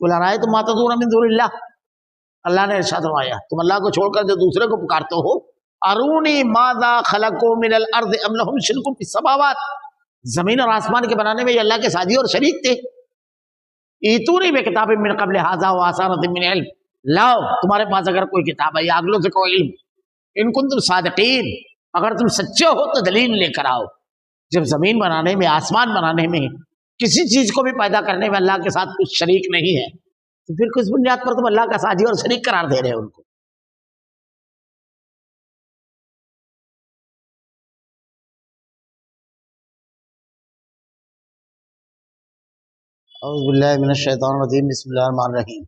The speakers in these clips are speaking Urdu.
قل ارأیتم ما تدعون من دون اللہ، اللہ نے ارشاد فرمایا تم اللہ کو چھوڑ کر جو دوسرے کو پکارتے ہو، ارونی ماذا خلقوا من الارض ام لهم شرک فی السماوات، زمین اور آسمان کے بنانے میں یہ اللہ کے ساتھی اور شریک تھے۔ ایتونی بکتاب من قبل ھذا واثارۃ من علم، لاؤ تمہارے پاس اگر کوئی کتاب ہے یا اگلوں سے کوئی علم، ان کنتم صادقین، اگر تم سچے ہو تو دلیل لے کر آؤ۔ جب زمین بنانے میں، آسمان بنانے میں، کسی چیز کو بھی پیدا کرنے میں اللہ کے ساتھ کچھ شریک نہیں ہے، تو پھر کس بنیاد پر تم اللہ کا ساتھی اور شریک قرار دے رہے ہو ان کو؟ اعوذ باللہ من الشیطان الرجیم، بسم اللہ الرحمن الرحیم۔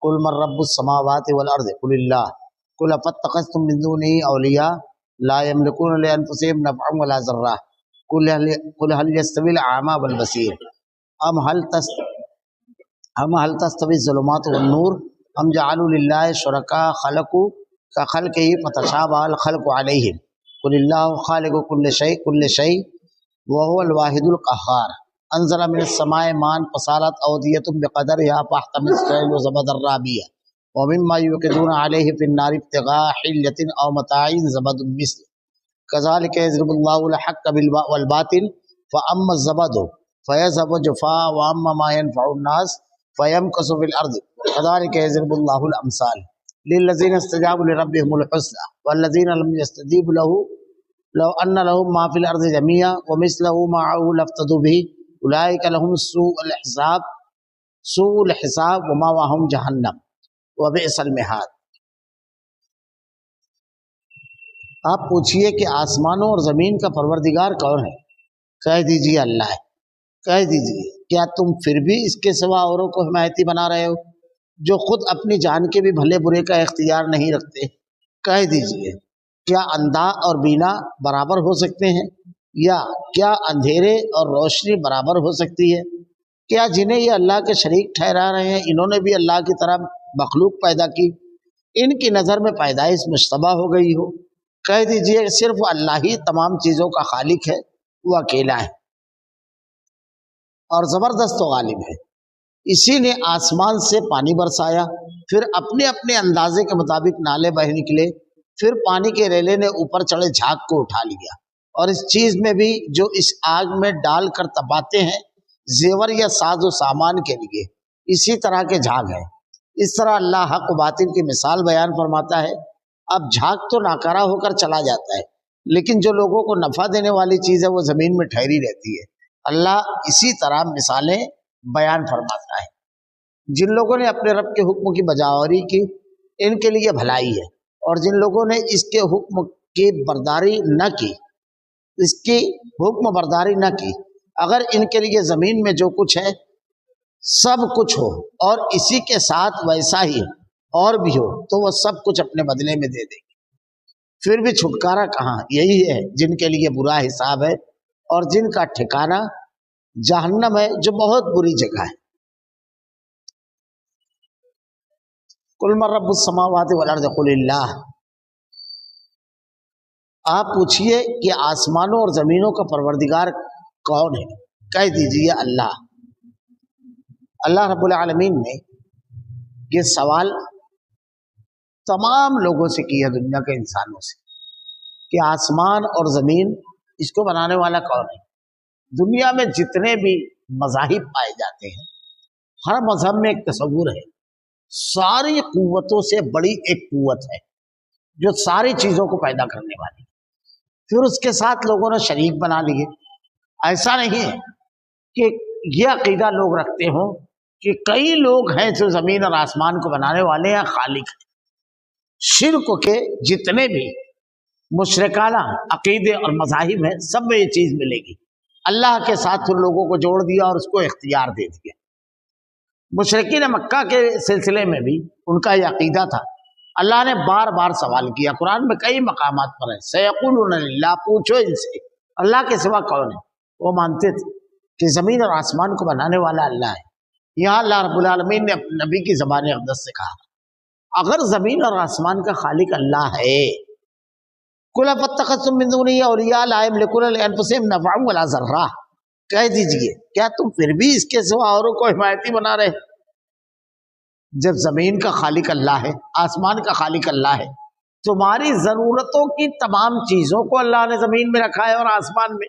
قل من رب السماوات والارض قل اللہ قل فتخذتم من دونه اولیاء لا یملکون لانفسهم نفعا ولا ضرا قل هل يستوي الاعمى والبصير ام هل تستوي الظلمات والنور ام جعلوا للہ شرکاء خلقوا كخلقه فتشابه الخلق عليهم قل اللہ خالق كل شيء وهو الواحد القهار انزل من السماء ماء فصارت اودية بقدرها فاحتمل السيل زبدا رابيا ومما يوقدون عليه في النار ابتغاء حلية او متاع زبد مثله كذلك يضرب الله الحق والباطل فاما الزبد فيذهب جفاء واما ما ينفع الناس فيمكث في الارض كذلك يضرب الله الامثال للذين استجابوا لربهم الحسنى والذين لم يستجيبوا له لو ان لهم ما في الارض جميعا ومثله معه لافتدوا به اولئك لهم سوء الحساب ومأواهم جہنم وبئس المہاد۔ آپ پوچھئے کہ آسمانوں اور زمین کا پروردگار کون ہے؟ کہہ دیجئے اللہ ہے۔ کہہ دیجئے کیا تم پھر بھی اس کے سوا اوروں کو حمایتی بنا رہے ہو جو خود اپنی جان کے بھی بھلے برے کا اختیار نہیں رکھتے؟ کہہ دیجئے کیا اندھا اور بینا برابر ہو سکتے ہیں؟ یا کیا اندھیرے اور روشنی برابر ہو سکتی ہے؟ کیا جنہیں یہ اللہ کے شریک ٹھہرا رہے ہیں انہوں نے بھی اللہ کی طرح مخلوق پیدا کی، ان کی نظر میں پیدائش مشتبہ ہو گئی ہو؟ کہہ دیجئے صرف اللہ ہی تمام چیزوں کا خالق ہے، وہ اکیلا ہے اور زبردست و غالب ہے۔ اسی نے آسمان سے پانی برسایا، پھر اپنے اپنے اندازے کے مطابق نالے بہ نکلے، پھر پانی کے ریلے نے اوپر چڑھے جھاگ کو اٹھا لیا، اور اس چیز میں بھی جو اس آگ میں ڈال کر تپاتے ہیں زیور یا ساز و سامان کے لیے، اسی طرح کے جھاگ ہیں۔ اس طرح اللہ حق و باطل کی مثال بیان فرماتا ہے۔ اب جھاگ تو ناکارہ ہو کر چلا جاتا ہے، لیکن جو لوگوں کو نفع دینے والی چیز ہے وہ زمین میں ٹھہری رہتی ہے۔ اللہ اسی طرح مثالیں بیان فرماتا ہے۔ جن لوگوں نے اپنے رب کے حکم کی بجاوری کی ان کے لیے بھلائی ہے، اور جن لوگوں نے اس کے حکم کی برداری نہ کی، اس کی حکم برداری نہ کی، اگر ان کے لیے زمین میں جو کچھ ہے سب کچھ ہو اور اسی کے ساتھ ویسا ہی اور بھی ہو تو وہ سب کچھ اپنے بدلے میں دے دیں گے، پھر بھی چھٹکارا کہاں؟ یہی ہے جن کے لیے برا حساب ہے اور جن کا ٹھکانہ جہنم ہے جو بہت بری جگہ ہے۔ قل من رب السماوات والارض قل اللہ، آپ پوچھئے کہ آسمانوں اور زمینوں کا پروردگار کون ہے؟ کہہ دیجئے اللہ۔ اللہ رب العالمین نے یہ سوال تمام لوگوں سے کیا، دنیا کے انسانوں سے، کہ آسمان اور زمین اس کو بنانے والا کون ہے؟ دنیا میں جتنے بھی مذاہب پائے جاتے ہیں، ہر مذہب میں ایک تصور ہے، ساری قوتوں سے بڑی ایک قوت ہے جو ساری چیزوں کو پیدا کرنے والی، پھر اس کے ساتھ لوگوں نے شریک بنا لیے۔ ایسا نہیں ہے کہ یہ عقیدہ لوگ رکھتے ہوں کہ کئی لوگ ہیں جو زمین اور آسمان کو بنانے والے ہیں، خالق ہیں۔ شرک کے جتنے بھی مشرکانہ عقیدے اور مذاہب ہیں سب میں یہ چیز ملے گی، اللہ کے ساتھ ان لوگوں کو جوڑ دیا اور اس کو اختیار دے دیا۔ مشرکین مکہ کے سلسلے میں بھی ان کا یہ عقیدہ تھا۔ اللہ نے بار بار سوال کیا، قرآن میں کئی مقامات پر ہے، سیقولون للہ، پوچھو ان سے اللہ کے سوا کون ہے۔ وہ مانتے تھے کہ زمین اور آسمان کو بنانے والا اللہ ہے۔ یہاں اللہ رب العالمین نے اپنے نبی کی زبان اقدس سے کہا اگر زمین اور آسمان کا خالق اللہ ہے، قل اتخذتم من دونہ اولیاء لا یملکون لانفسہم نفعا ولا ضرا، کہہ دیجئے کیا تم پھر بھی اس کے سوا اوروں کو حمایتی بنا رہے؟ جب زمین کا خالق اللہ ہے، آسمان کا خالق اللہ ہے، تمہاری ضرورتوں کی تمام چیزوں کو اللہ نے زمین میں رکھا ہے اور آسمان میں،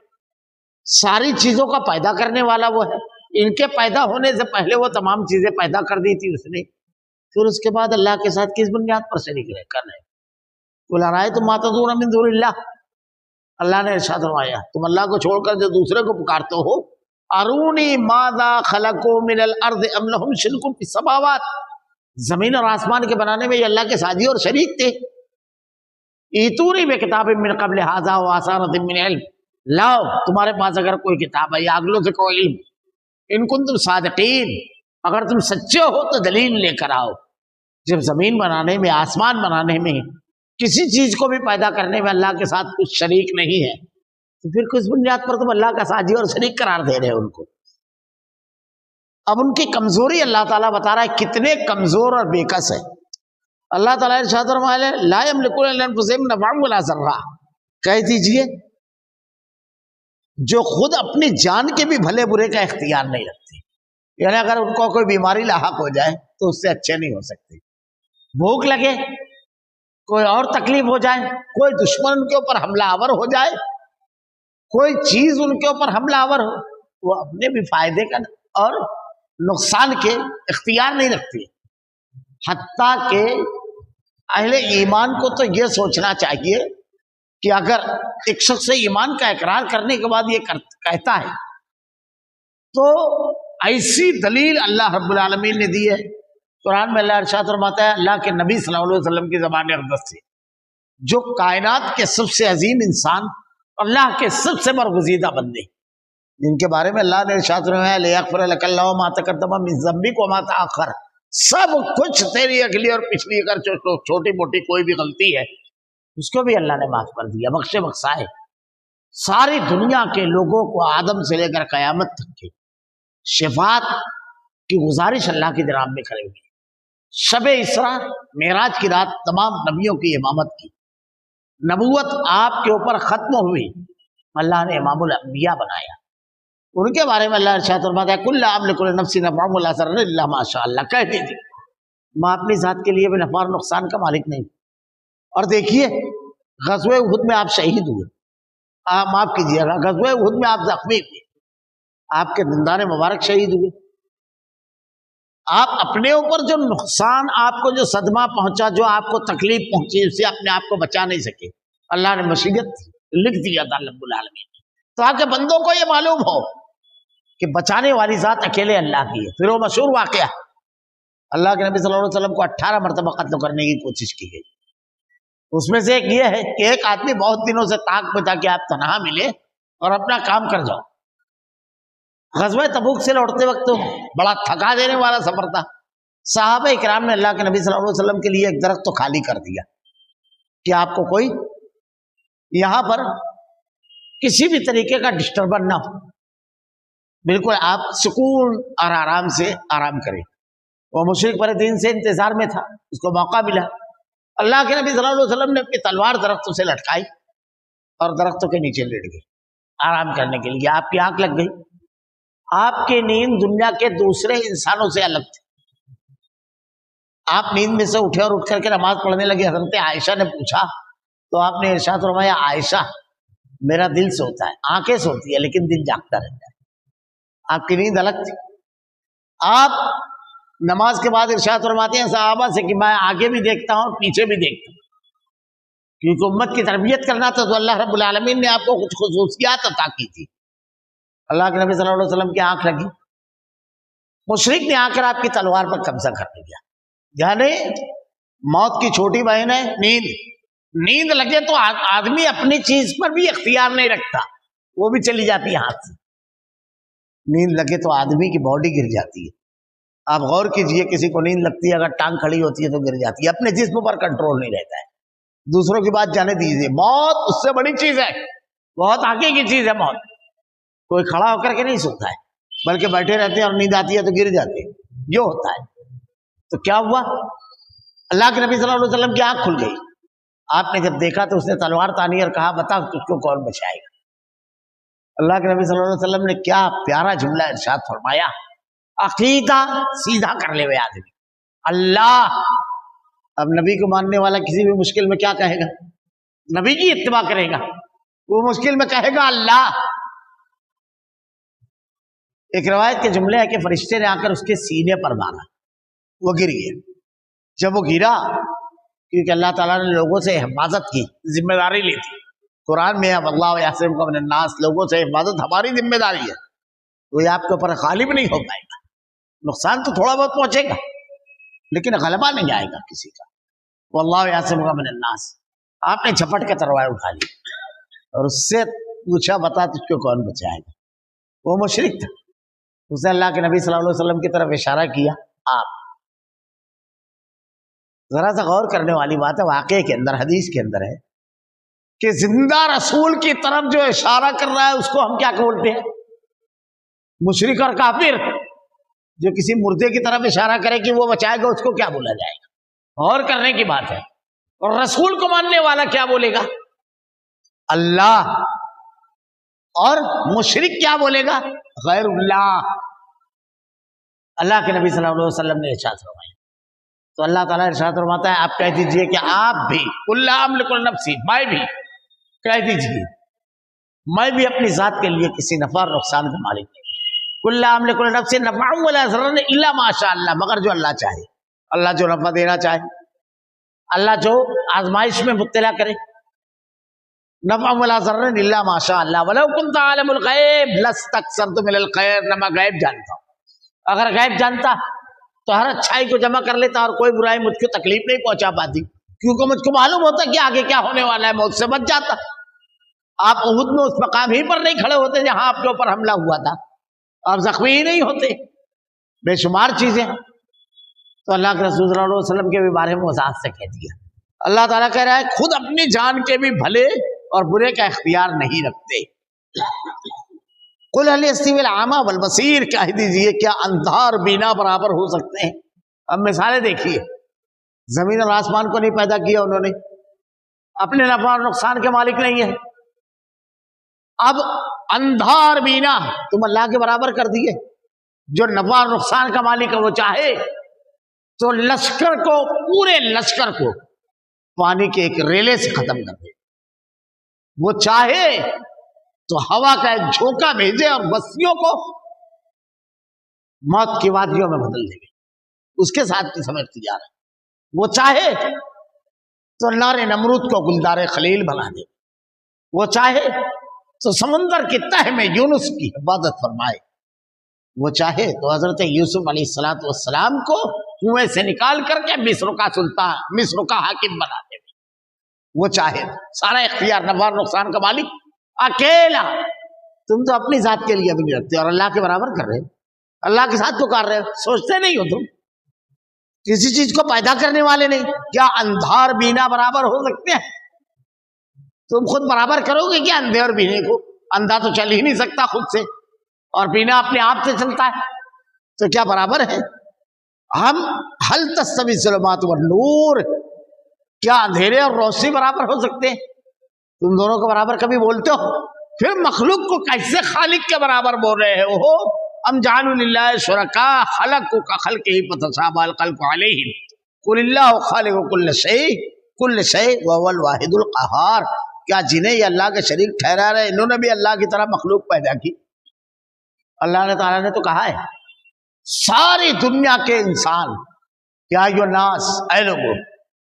ساری چیزوں کا پیدا کرنے والا وہ ہے۔ ان کے پیدا ہونے سے پہلے وہ تمام چیزیں پیدا کر دی تھی اس نے، پھر اس کے بعد اللہ کے ساتھ کس بنیاد پر شریک کر رہے؟ قل ارأیتم ما تدعون من دون اللہ، اللہ نے ارشاد فرمایا تم اللہ کو چھوڑ کر جو دوسرے کو پکارتے ہو، ارونی ماذا خلقوا من الارض ام لهم شرک فی السماوات، زمین اور آسمان کے بنانے میں یہ اللہ کے ساجی اور شریک تھے۔ ایتونی بکتاب من قبل ھذا واثارۃ من علم، لاؤ تمہارے پاس اگر کوئی کتاب ہے یا اگلوں سے کوئی علم، ان کنتم صادقین، اگر تم سچے ہو تو دلیل لے کر آؤ۔ جب زمین بنانے میں، آسمان بنانے میں، کسی چیز کو بھی پیدا کرنے میں اللہ کے ساتھ کچھ شریک نہیں ہے، تو پھر کس بنیاد پر تم اللہ کا ساجی اور شریک قرار دے رہے ہو ان کو؟ اب ان کی کمزوری اللہ تعالیٰ بتا رہا ہے کتنے کمزور اور بےکس ہے۔ اللہ تعالیٰ ارشاد فرمایا لا یملکون لانفسہم نفعا ولا ضرا، کہہ دیجئے جو خود اپنی جان کے بھی بھلے برے کا اختیار نہیں رکھتے، یعنی اگر ان کو کوئی بیماری لاحق ہو جائے تو اس سے اچھے نہیں ہو سکتے، بھوک لگے، کوئی اور تکلیف ہو جائے، کوئی دشمن ان کے اوپر حملہ آور ہو جائے، کوئی چیز ان کے اوپر حملہ آور ہو، وہ اپنے بھی فائدے کا اور نقصان کے اختیار نہیں رکھتے۔ حتیٰ کہ اہل ایمان کو تو یہ سوچنا چاہیے کہ اگر ایک شخص ایمان کا اقرار کرنے کے بعد یہ کہتا ہے تو ایسی دلیل اللہ رب العالمین نے دی ہے قرآن میں۔ اللہ ارشاد فرماتا ہے اللہ کے نبی صلی اللہ علیہ وسلم کی زبان اقدس سے، جو کائنات کے سب سے عظیم انسان، اللہ کے سب سے برگزیدہ بندے، جن کے بارے میں اللہ نے ارشاد فرمایا لیغفر لک اللہ ما تقدم من ذنبک وما تأخر، سب کچھ تیری اگلی اور پچھلی اگر چھوٹی موٹی کوئی بھی غلطی ہے اس کو بھی اللہ نے معاف کر دیا، بخشے بخشائے۔ ساری دنیا کے لوگوں کو آدم سے لے کر قیامت تک کی شفاعت کی گزارش اللہ کی جناب میں کرے گی۔ شب اسراء معراج کی رات تمام نبیوں کی امامت کی، نبوت آپ کے اوپر ختم ہوئی، اللہ نے امام الانبیاء بنایا۔ ان کے بارے میں اللہ ارشاد فرماتا ہے کل لا املک لنفسی نفعا ولا ضرا الا ما شاء اللہ، کہہ دیجیے میں اپنی ذات کے لیے بھی نفع اور نقصان کا مالک نہیں۔ اور دیکھیے غزوہ احد میں آپ شہید ہوئے، معاف کیجیے گا غزوہ احد میں آپ زخمی ہوئے، آپ کے دندان مبارک شہید ہوئے، آپ اپنے اوپر جو نقصان، آپ کو جو صدمہ پہنچا، جو آپ کو تکلیف پہنچی، اس سے اپنے آپ کو بچا نہیں سکے، اللہ نے مشیت لکھ دیا تھا رب العالمین نے، تاکہ بندوں کو یہ معلوم ہو کہ بچانے والی ذات اکیلے اللہ کی ہے۔ پھر وہ مشہور واقعہ، اللہ کے نبی صلی اللہ علیہ وسلم کو 18 مرتبہ قتل کرنے کی کوشش کی گئی، اس میں سے ایک یہ ہے کہ ایک آدمی بہت دنوں سے طاق میں تھا کہ آپ تنہا ملے اور اپنا کام کر جاؤ۔ غزوہ تبوک سے لوٹتے وقت بڑا تھکا دینے والا سفر تھا، صحابہ اکرام نے اللہ کے نبی صلی اللہ علیہ وسلم کے لیے ایک درخت تو خالی کر دیا کہ آپ کو کوئی یہاں پر کسی بھی طریقے کا ڈسٹربن نہ ہو، بالکل آپ سکون اور آرام سے آرام کریں۔ وہ مشرک پر دین سے انتظار میں تھا، اس کو موقع ملا، اللہ کے نبی صلی اللہ علیہ وسلم نے اپنی تلوار درختوں سے لٹکائی اور درختوں کے نیچے لیٹ گئی آرام کرنے کے لیے۔ آپ کی آنکھ لگ گئی، آپ کی نیند دنیا کے دوسرے انسانوں سے الگ تھی، آپ نیند میں سے اٹھے اور اٹھ کر کے نماز پڑھنے لگے۔ حضرت عائشہ نے پوچھا تو آپ نے ارشاد فرمایا عائشہ میرا دل سوتا ہے، آنکھیں سوتی ہے لیکن دل جاگتا رہتا ہے، آپ کی نیند الگ تھی۔ آپ نماز کے بعد ارشاد فرماتے ہیں صحابہ سے کہ میں آگے بھی دیکھتا ہوں اور پیچھے بھی دیکھتا ہوں، کیونکہ امت کی تربیت کرنا تھا تو اللہ رب العالمین نے آپ کو کچھ خصوصیات عطا کی تھی۔ اللہ کے نبی صلی اللہ علیہ وسلم کی آنکھ لگی، مشرک نے آ کر آپ کی تلوار پر قبضہ کر لیا، یعنی موت کی چھوٹی بہن ہے نیند، نیند لگے تو آدمی اپنی چیز پر بھی اختیار نہیں رکھتا، وہ بھی چلی جاتی ہے ہاتھ سے، نیند لگے تو آدمی کی باڈی گر جاتی ہے۔ آپ غور کیجئے کسی کو نیند لگتی ہے اگر ٹانگ کھڑی ہوتی ہے تو گر جاتی ہے، اپنے جسم پر کنٹرول نہیں رہتا ہے، دوسروں کی بات جانے دیجیے، موت اس سے بڑی چیز ہے، بہت آگے کی چیز ہے موت، کوئی کھڑا ہو کر کے نہیں سوتا ہے بلکہ بیٹھے رہتے ہیں اور نیند آتی ہے تو گر جاتے ہیں، یہ ہوتا ہے۔ تو کیا ہوا، اللہ کے نبی صلی اللہ علیہ وسلم کی آنکھ کھل گئی، آپ نے جب دیکھا تو اس نے تلوار تانی اور کہا بتا تجھ کو کون بچائے گا۔ اللہ کے نبی صلی اللہ علیہ وسلم نے کیا پیارا جملہ ارشاد فرمایا، عقیدہ سیدھا کر لے ہوئے آدمی، اللہ. اب نبی کو ماننے والا کسی بھی مشکل میں کیا کہے گا؟ نبی کی اتباع کرے گا. وہ مشکل میں کہے گا اللہ. ایک روایت کے جملے ہے کہ فرشتے نے آ کر اس کے سینے پر مارا, وہ گر گیا. جب وہ گرا, کیونکہ اللہ تعالیٰ نے لوگوں سے حفاظت کی, ذمہ داری لی تھی. قرآن میں اللہ یعصمک من الناس, لوگوں سے حفاظت ہماری ذمہ داری ہے. کوئی آپ کے اوپر غالب نہیں ہو پائے گا. نقصان تو تھوڑا بہت پہنچے گا لیکن غلبہ نہیں آئے گا کسی کا. واللہ یعصمک من الناس. آپ نے جھپٹ کے تلوار اٹھا لی اور اس سے پوچھا بتا تجھ کو کون بچائے گا؟ وہ مشرک تھا. اس نے اللہ کے نبی صلی اللہ علیہ وسلم کی طرف اشارہ کیا. آپ ذرا سا غور کرنے والی بات ہے, واقعے کے اندر حدیث کے اندر ہے کہ زندہ رسول کی طرف جو اشارہ کر رہا ہے اس کو ہم کیا بولتے ہیں؟ مشرک اور کافر. جو کسی مردے کی طرف اشارہ کرے کہ وہ بچائے گا اس کو کیا بولا جائے گا؟ غور کرنے کی بات ہے. اور رسول کو ماننے والا کیا بولے گا؟ اللہ. اور مشرک کیا بولے گا؟ غیر اللہ. اللہ کے نبی صلی اللہ علیہ وسلم نے ارشاد فرمایا. تو اللہ تعالیٰ ارشاد فرماتا ہے آپ کہہ دیجئے کہ آپ بھی قل لا املک لنفسی, میں بھی کہہ دیجئے میں بھی اپنی ذات کے لیے کسی نفع اور نقصان کا مالک نہیں. قل لا املک لنفسی نفعا ولا ضرا الا ما شاء اللہ, مگر جو اللہ چاہے. اللہ جو نفع دینا چاہے, اللہ جو آزمائش میں مبتلا کرے. نفعا ولا ضرا الا ما شاء اللہ ولو كنت عالم الغیب لاستكثرت من الخير. نہ میں غیب جانتا ہوں, اگر غیب جانتا تو ہر اچھائی کو جمع کر لیتا اور کوئی برائی مجھ کو تکلیف نہیں پہنچا پاتی, کیونکہ مجھ کو معلوم ہوتا کہ آگے کیا ہونے والا ہے, موت سے بچ جاتا. آپ احد میں اس مقام ہی پر نہیں کھڑے ہوتے جہاں آپ کے اوپر حملہ ہوا تھا, آپ زخمی ہی نہیں ہوتے. بے شمار چیزیں. تو اللہ کے رسول صلی اللہ علیہ وسلم کے بھی بارے میں وضاحت سے کہہ دیا. اللہ تعالیٰ کہہ رہا ہے خود اپنی جان کے بھی بھلے اور برے کا اختیار نہیں رکھتے. قل هل يستوي الأعمى والبصير, کہہ دیجئے کیا اندھا اور بینا برابر ہو سکتے ہیں؟ اب مثالیں دیکھیے. زمین اور آسمان کو نہیں پیدا کیا انہوں نے, اپنے نفع اور نقصان کے مالک نہیں ہے. اب اندھا اور بینا تم اللہ کے برابر کر دیے. جو نفع اور نقصان کا مالک ہے وہ چاہے تو لشکر کو, پورے لشکر کو پانی کے ایک ریلے سے ختم کر دے. وہ چاہے تو ہوا کا ایک جھونکا بھیجے اور بستیوں کو موت کی وادیوں میں بدل دے. اس کے ساتھ بھی سمجھ تیار ہے. وہ چاہے تو نار نمرود کو گلدار خلیل بنا دے. وہ چاہے تو سمندر کی تہ میں یونس کی حفاظت فرمائے. وہ چاہے تو حضرت یوسف علیہ السلام کو کنویں سے نکال کر کے مصر کا سلطان, مصر کا حاکم بنا دے. وہ چاہے سارا اختیار, نفع اور نقصان کا مالک اکیلا. تم تو اپنی ذات کے لیے بھی نہیں رکھتے اور اللہ کے برابر کر رہے ہو, اللہ کے ساتھ پکار رہے ہو. سوچتے نہیں ہو تم, کسی چیز کو پیدا کرنے والے نہیں. کیا اندھا اور بینا برابر ہو سکتے ہیں؟ تم خود برابر کرو گے کیا اندھے اور بینے کو؟ اندھا تو چل ہی نہیں سکتا خود سے, اور بینا اپنے آپ سے چلتا ہے, تو کیا برابر ہے؟ ہم هل تستوی الظلمات والنور, کیا اندھیرے اور روشنی برابر ہو سکتے ہیں؟ تم دونوں کو برابر کبھی بولتے ہو؟ پھر مخلوق کو کیسے خالق کے برابر بول رہے ہو؟ ام جعلوا للہ شرکاء خلقوا کخلقہ فتشابہ الخلق علیہم قل اللہ خالق کل شیء کل شیء وهو الواحد القہار. کیا جنہیں یہ اللہ کے شریک ٹھہرا رہے, انہوں نے بھی اللہ کی طرح مخلوق پیدا کی. اللہ تعالیٰ نے تو کہا ہے ساری دنیا کے انسان, کیا ایھا الناس, اے لوگوں,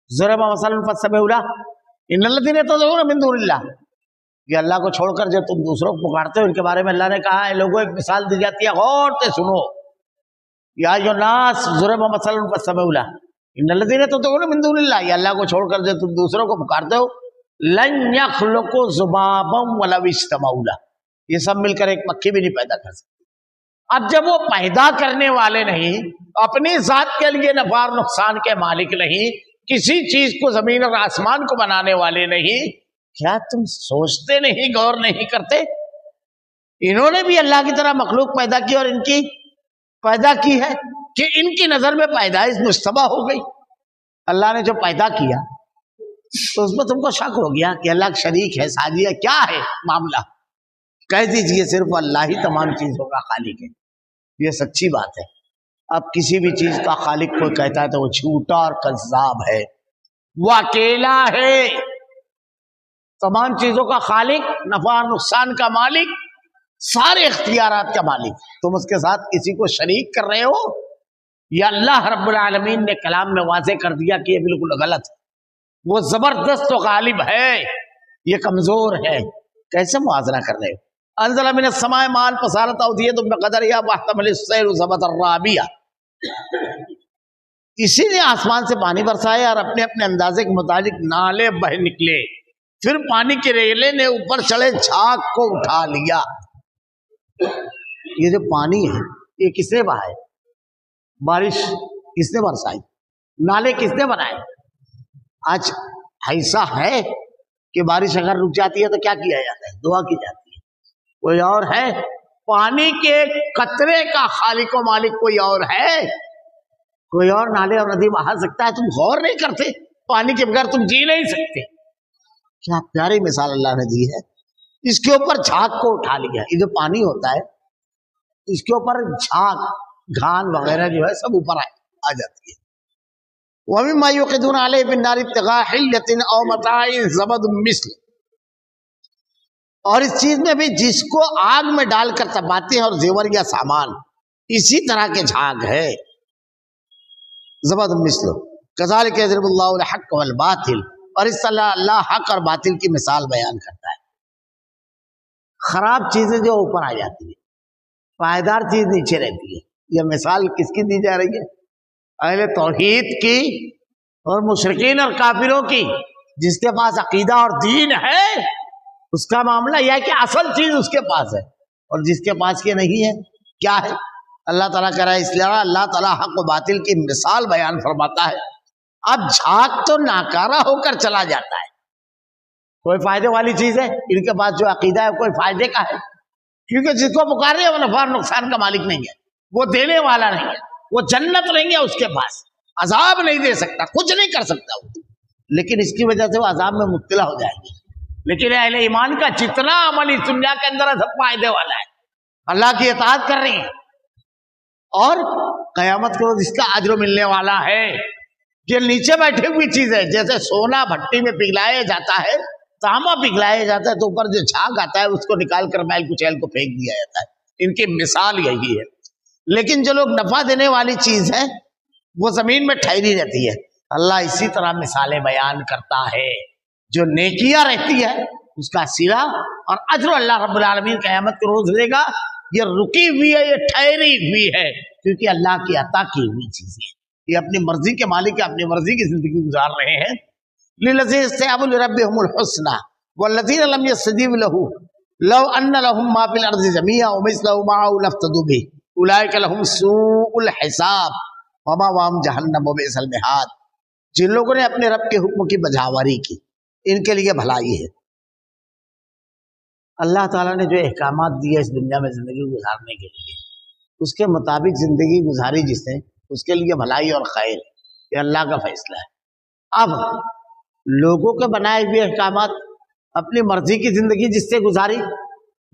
ضرب مثلا فاستمعوا له ان الذین تدعون من دون اللہ, یہ اللہ کو چھوڑ کر جو تم دوسروں کو پکارتے ہو ان کے بارے میں اللہ نے کہا ہے لوگوں ایک مثال دی جاتی ہے, غور سے سنو. یا ایھا الناس ضرب مثلا فاستمعوا له ان الذین تدعون من دون اللہ, یہ اللہ کو چھوڑ کر جو تم دوسروں کو پکارتے ہو لن یخلقوا ذبابا ولو اجتمعوا له, یہ سب مل کر ایک مکھی بھی نہیں پیدا کر سکتے. اب جب وہ پیدا کرنے والے نہیں, اپنی ذات کے لیے نفع اور نقصان کے مالک نہیں, کسی چیز کو زمین اور آسمان کو بنانے والے نہیں, کیا تم سوچتے نہیں, غور نہیں کرتے؟ انہوں نے بھی اللہ کی طرح مخلوق پیدا کی اور ان کی پیدا کی ہے کہ ان کی نظر میں پیدائش مشتبہ ہو گئی. اللہ نے جو پیدا کیا تو اس میں تم کو شک ہو گیا کہ اللہ شریک ہے, ساجی ہے, کیا ہے معاملہ؟ کہہ دیجئے صرف اللہ ہی تمام چیزوں کا خالق ہے. یہ سچی بات ہے. اب کسی بھی چیز کا خالق کوئی کہتا ہے تو وہ جھوٹا اور کذاب ہے، وہ اکیلا ہے، تمام چیزوں کا خالق، نفع اور نقصان کا مالک، سارے اختیارات کا مالک، تم اس کے ساتھ کسی کو شریک کر رہے ہو؟ یا اللہ رب العالمین نے کلام میں واضح کر دیا کہ یہ بالکل غلط ہے، وہ زبردست و غالب ہے، یہ کمزور ہے، کیسے موازنہ کر رہے ہو؟ انزل من السماء ماء فصارت اودية بقدرها واحتمل السيل زبدا رابيا، اسی نے آسمان سے پانی برسایا اور اپنے اپنے اندازے کے مطابق نالے بہ نکلے، پھر پانی کے ریلے نے اوپر چڑھے جھاگ کو اٹھا لیا۔ یہ جو پانی ہے یہ کس نے بہائے؟ بارش کس نے برسائی؟ نالے کس نے بنائے؟ آج ایسا ہے کہ بارش اگر رک جاتی ہے تو کیا کیا جاتا ہے؟ دعا کی جاتی ہے۔ کوئی اور ہے؟ پانی کے قطرے کا خالق و مالک کوئی اور ہے؟ کوئی اور نالے اور ندی بہا سکتا ہے؟ تم غور نہیں کرتے؟ پانی کے بغیر تم جی نہیں سکتے۔ کیا پیاری مثال اللہ نے دی ہے۔ اس کے اوپر جھاگ کو اٹھا لیا۔ یہ جو پانی ہوتا ہے اس کے اوپر جھاگ، گھان وغیرہ جو ہے سب اوپر آ جاتی ہے۔ وَمِمَّا يُوقِدُونَ عَلَيْهِ بِالنَّارِ ابْتِغَاءَ حِلْيَةٍ أَوْ مَتَاعٍ زَبَدٌ مِثْلُهُ، اور اس چیز میں بھی جس کو آگ میں ڈال کر تپاتے ہیں اور زیور یا سامان، اسی طرح کے جھاگ ہے۔ زبد مثلہ کذالک یضرب اللہ الحق والباطل، اور اس طرح اللہ حق اور باطل کی مثال بیان کرتا ہے۔ خراب چیزیں جو اوپر آ جاتی ہے، پائیدار چیز نیچے رہتی ہے۔ یہ مثال کس کی دی جا رہی ہے؟ اہل توحید کی اور مشرکین اور کافروں کی۔ جس کے پاس عقیدہ اور دین ہے اس کا معاملہ یہ ہے کہ اصل چیز اس کے پاس ہے، اور جس کے پاس یہ نہیں ہے کیا ہے؟ اللہ تعالیٰ کہہ رہا ہے، اس لیے اللہ تعالیٰ حق و باطل کی مثال بیان فرماتا ہے۔ اب جھاگ تو ناکارہ ہو کر چلا جاتا ہے، کوئی فائدے والی چیز ہے؟ ان کے پاس جو عقیدہ ہے کوئی فائدے کا ہے؟ کیونکہ جس کو پکار رہے ہیں وہ نفع اور نقصان کا مالک نہیں ہے، وہ دینے والا نہیں ہے، وہ جنت نہیں ہے اس کے پاس، عذاب نہیں دے سکتا، کچھ نہیں کر سکتا وہ، لیکن اس کی وجہ سے وہ عذاب میں مبتلا ہو جائیں گے۔ لیکن اہل ایمان کا جتنا عمل اس دنیا کے اندر ہے سب فائدے والا ہے، اللہ کی اطاعت کر رہی ہیں، اور قیامت کے روز اس کا اجر ملنے والا ہے۔ یہ نیچے بیٹھی ہوئی چیز ہے، جیسے سونا بھٹی میں پگھلایا جاتا ہے، تانبا پگھلایا جاتا ہے تو اوپر جو جھاگ آتا ہے اس کو نکال کر میل کچیل کو پھینک دیا جاتا ہے۔ ان کی مثال یہی ہے۔ لیکن جو لوگ نفع دینے والی چیز ہے وہ زمین میں ٹھہری رہتی ہے۔ اللہ اسی طرح مثالیں بیان کرتا ہے۔ جو نیکیاں رہتی ہے اس کا صلہ اور اجر اللہ رب العالمین قیامت کے روز دے گا۔ یہ رکی ہوئی ہے، یہ ٹھہری ہوئی ہے، کیونکہ اللہ کی عطا کی ہوئی چیزیں، یہ اپنی مرضی کے مالک ہے، اپنی مرضی کی زندگی گزار رہے ہیں۔ لِلَّذِينَ اسْتَجَابُوا لِرَبِّهِمُ الْحُسْنَى وَالَّذِينَ لَمْ يَسْتَجِيبُوا لَهُ لَوْ أَنَّ لَهُم مَّا فِي الْأَرْضِ جَمِيعًا وَمِثْلَهُ مَعَهُ لَافْتَدَوْا بِهِ أُولَٰئِكَ لَهُمْ سُوءُ الْحِسَابِ وَمَأْوَاهُمْ جَهَنَّمُ وَبِئْسَ الْمِهَادُ۔ جن لوگوں نے اپنے رب کے حکم کی بجاوری کی ان کے لیے بھلائی ہے۔ اللہ تعالیٰ نے جو احکامات دیے اس دنیا میں زندگی گزارنے کے لیے، اس کے مطابق زندگی گزاری جس نے، اس کے لیے بھلائی اور خیر، یہ اللہ کا فیصلہ ہے۔ اب لوگوں کے بنائے ہوئے احکامات، اپنی مرضی کی زندگی جس سے گزاری،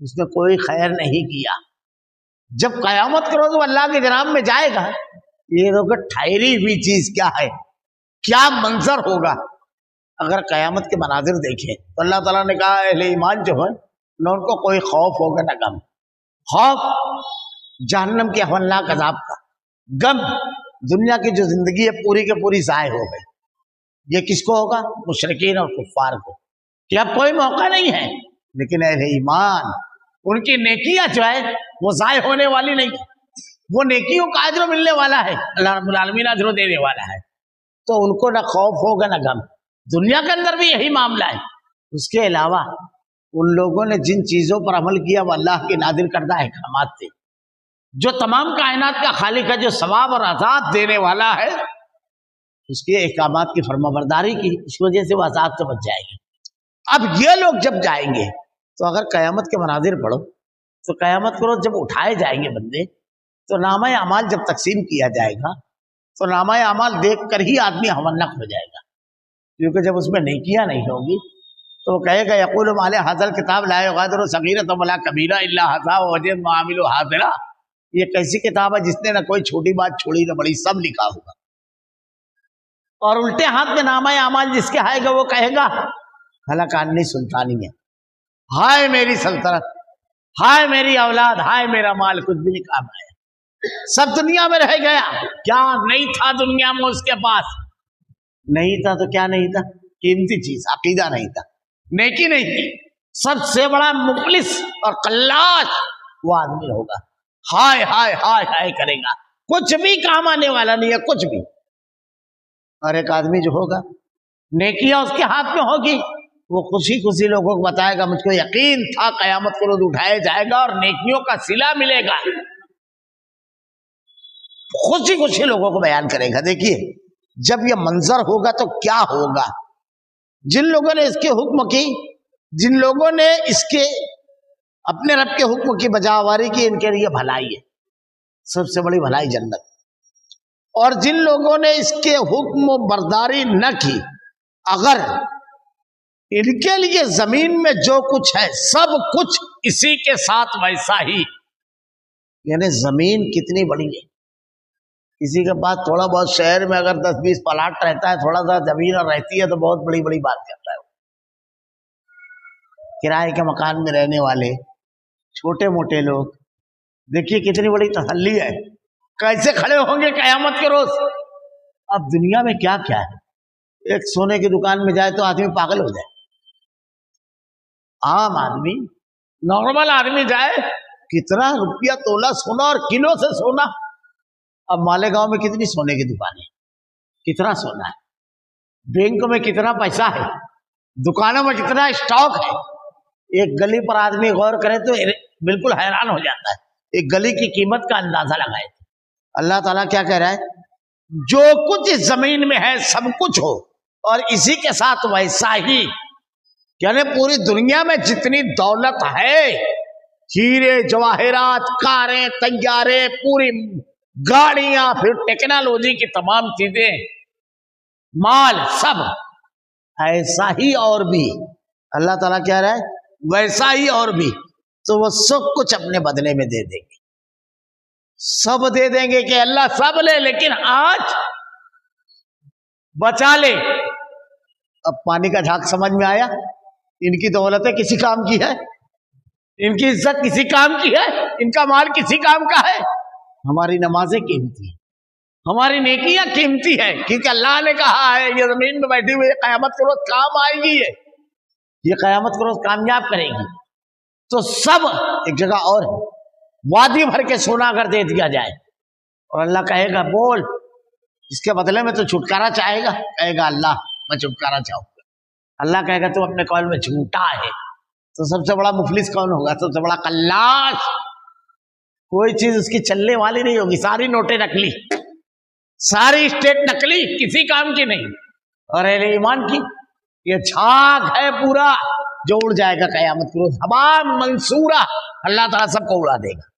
اس نے کوئی خیر نہیں کیا۔ جب قیامت کے روز وہ اللہ کے جناب میں جائے گا، یہ لوگ ٹھہری ہوئی چیز کیا ہے، کیا منظر ہوگا۔ اگر قیامت کے مناظر دیکھیں تو اللہ تعالیٰ نے کہا اہل ایمان جو ہے نہ ان کو کوئی خوف ہوگا نہ غم۔ خوف جہنم کے ہولناک عذاب کا، غم دنیا کی جو زندگی ہے پوری کے پوری ضائع ہو گئی۔ یہ کس کو ہوگا؟ مشرکین اور کفار کو، کہ اب کوئی موقع نہیں ہے۔ لیکن اہل ایمان، ان کی نیکیاں جو ہے وہ ضائع ہونے والی نہیں، وہ نیکیوں کا اجر ملنے والا ہے، اللہ رب العالمین اجر دینے والا ہے، تو ان کو نہ خوف ہوگا نہ غم۔ دنیا کے اندر بھی یہی معاملہ ہے۔ اس کے علاوہ ان لوگوں نے جن چیزوں پر عمل کیا وہ اللہ کے نازل کردہ احکامات تھے، جو تمام کائنات کا خالق ہے، جو ثواب اور عذاب دینے والا ہے، اس کے احکامات کی فرما برداری کی، اس وجہ سے وہ عذاب سے بچ جائیں گے۔ اب یہ لوگ جب جائیں گے تو اگر قیامت کے مناظر پڑھو تو قیامت کے روز جب اٹھائے جائیں گے بندے، تو نامہ اعمال جب تقسیم کیا جائے گا تو نامہ اعمال دیکھ کر ہی آدمی ہونق ہو جائے گا، کیونکہ جب اس میں نیکیاں نہیں ہوگی تو وہ کہے گا یقول مال ھذا الکتاب لا یغادر صغیرۃ ولا کبیرۃ الا احصاها ووجدوا ما عملوا حاضرا۔ یہ کیسی کتاب ہے جس نے نہ کوئی چھوٹی بات چھوڑی نہ بڑی، سب لکھا ہوگا. اور الٹے ہاتھ میں نامہ اعمال جس کے آئے گا وہ کہے گا ہلاکانی سلطانی ہے، ہائے میری سلطنت، ہائے میری اولاد، ہائے میرا مال، کچھ بھی نہیں کام آیا، سب دنیا میں رہ گیا. کیا نہیں تھا دنیا میں اس کے پاس؟ نہیں تھا تو کیا نہیں تھا؟ قیمتی چیز، عقیدہ نہیں تھا، نیکی نہیں تھی. سب سے بڑا مفلس اور قلاش وہ آدمی ہوگا، ہائے ہائے ہائے ہائے کرے گا، کچھ بھی کام آنے والا نہیں ہے، کچھ بھی. اور ایک آدمی جو ہوگا نیکیاں اس کے ہاتھ میں ہوگی، وہ خوشی خوشی لوگوں کو بتائے گا مجھ کو یقین تھا قیامت کو روز اٹھایا جائے گا اور نیکیوں کا صلہ ملے گا. خوشی خوشی لوگوں کو بیان کرے گا. دیکھیے جب یہ منظر ہوگا تو کیا ہوگا. جن لوگوں نے اس کے حکم کی، جن لوگوں نے اس کے اپنے رب کے حکم کی بجاواری کی، ان کے لیے بھلائی ہے، سب سے بڑی بھلائی جنت. اور جن لوگوں نے اس کے حکم و برداری نہ کی، اگر ان کے لیے زمین میں جو کچھ ہے سب کچھ اسی کے ساتھ ویسا ہی. یعنی زمین کتنی بڑی ہے، کسی کے پاس تھوڑا بہت شہر میں اگر 10-20 پلاٹ رہتا ہے، تھوڑا سا زمین اور رہتی ہے تو بہت بڑی بڑی بات کرتا ہے. کرائے کے مکان میں رہنے والے چھوٹے موٹے لوگ دیکھیے کتنی بڑی تسلی ہے، کیسے کھڑے ہوں گے قیامت کے روز. اب دنیا میں کیا کیا ہے، ایک سونے کی دکان میں جائے تو آدمی پاگل ہو جائے. عام آدمی، نارمل آدمی جائے، کتنا روپیہ تولہ سونا اور کلو سے سونا. اب مالیگاؤں میں کتنی سونے کی دکانیں، کتنا سونا ہے، بینک میں کتنا پیسہ ہے، دکانوں میں کتنا اسٹاک ہے. ایک گلی پر آدمی غور کرے تو بالکل حیران ہو جاتا ہے. ایک گلی کی قیمت کا اندازہ لگائے. اللہ تعالیٰ کیا کہہ رہا ہے، جو کچھ اس زمین میں ہے سب کچھ ہو اور اسی کے ساتھ ویسا ہی. یعنی پوری دنیا میں جتنی دولت ہے، ہیرے جواہرات، کاریں، طیارے، پوری گاڑیاں، پھر ٹیکنالوجی کی تمام چیزیں، مال، سب ایسا ہی اور بھی. اللہ تعالیٰ کہہ رہا ہے ویسا ہی اور بھی. تو وہ سب کچھ اپنے بدلے میں دے دیں گے، سب دے دیں گے کہ اللہ سب لے، لیکن آج بچا لے. اب پانی کا جھاگ سمجھ میں آیا. ان کی دولتیں کسی کام کی ہے، ان کی عزت کسی کام کی ہے، ان کا مال کسی کام کا ہے. ہماری نمازیں قیمتی ہیں، ہماری نیکیاں قیمتی ہے، کیونکہ اللہ نے کہا ہے یہ زمین میں بیٹھی ہوئی قیامت کے روز کام آئے گی، یہ قیامت کے روز کامیاب کرے گی. تو سب ایک جگہ اور ہے، وادی بھر کے سونا اگر دے دیا جائے اور اللہ کہے گا بول، اس کے بدلے میں تو چھٹکارا چاہے گا، کہے گا اللہ میں چھٹکارا چاہوں گا. اللہ کہے گا تو اپنے قول میں جھوٹا ہے. تو سب سے بڑا مفلس کون ہوگا، سب سے بڑا قلاش. کوئی چیز اس کی چلنے والی نہیں ہوگی، ساری نوٹیں نکلی، ساری اسٹیٹ نکلی، کسی کام کی نہیں. اور اہل ایمان کی یہ جھاگ ہے پورا جو اڑ جائے گا قیامت کے روز، ہوا منصورہ. اللہ تعالیٰ سب کو اڑا دے گا،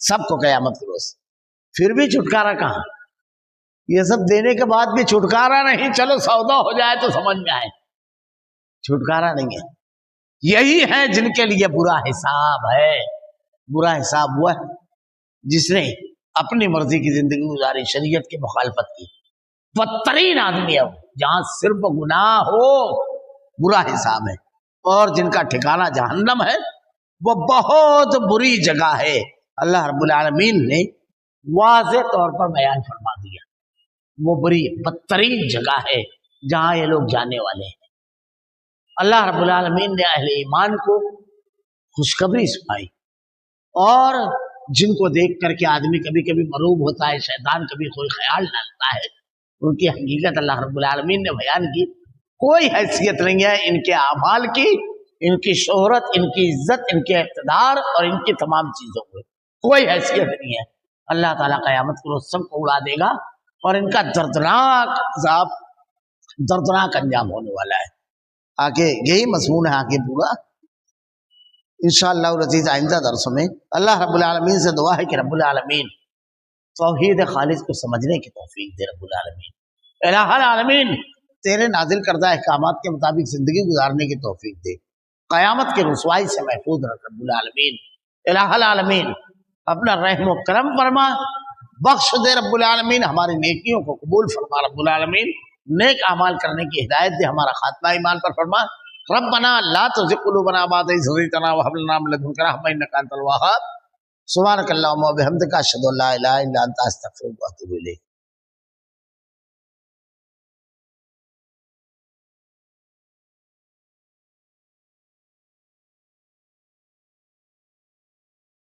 سب کو قیامت کے روز. پھر بھی چھٹکارا کہاں؟ یہ سب دینے کے بعد بھی چھٹکارا نہیں. چلو سودا ہو جائے تو سمجھ میں آئے، چھٹکارا نہیں ہے. یہی ہے جن کے لیے برا حساب ہے. برا حساب ہوا ہے جس نے اپنی مرضی کی زندگی گزاری، شریعت کی مخالفت کی. بدترین آدمی ہے جہاں صرف گناہ ہو، برا حساب ہے. اور جن کا ٹھکانہ جہنم ہے وہ بہت بری جگہ ہے. اللہ رب العالمین نے واضح طور پر بیان فرما دیا، وہ بری بدترین جگہ ہے جہاں یہ لوگ جانے والے ہیں. اللہ رب العالمین نے اہل ایمان کو خوشخبری سنائی، اور جن کو دیکھ کر کے آدمی کبھی کبھی مروب ہوتا ہے، شیطان کبھی کوئی خیال ڈالتا ہے، ان کی حقیقت اللہ رب العالمین نے بیان کی. کوئی حیثیت نہیں ہے ان کے اعمال کی، ان کی شہرت، ان کی عزت، ان کے اقتدار اور ان کی تمام چیزوں میں کوئی حیثیت نہیں ہے. اللہ تعالیٰ قیامت کو سب کو اڑا دے گا اور ان کا دردناک عذاب، دردناک انجام ہونے والا ہے. آگے یہی مضمون ہے آگے پورا انشاءاللہ العزیز آئندہ درسوں میں. اللہ رب العالمین سے دعا ہے کہ رب العالمین توحید خالص کو سمجھنے کی توفیق دے. رب العالمین الہ العالمین تیرے نازل کردہ احکامات کے مطابق زندگی گزارنے کی توفیق دے، قیامت کے رسوائی سے محفوظ رکھ. رب العالمین الہ العالمین اپنا رحم و کرم فرما، بخش دے رب العالمین، ہماری نیکیوں کو قبول فرما رب العالمین، نیک اعمال کرنے کی ہدایت دے، ہمارا خاتمہ ایمان پر فرما۔ ربنا لا تزغ قلوبنا بعد إذ هديتنا وهب لنا من لدنك رحمة إنك أنت الوهاب۔ سبحانك اللهم وبحمدك أشهد أن لا إله إلا أنت أستغفرك وأتوب إليك۔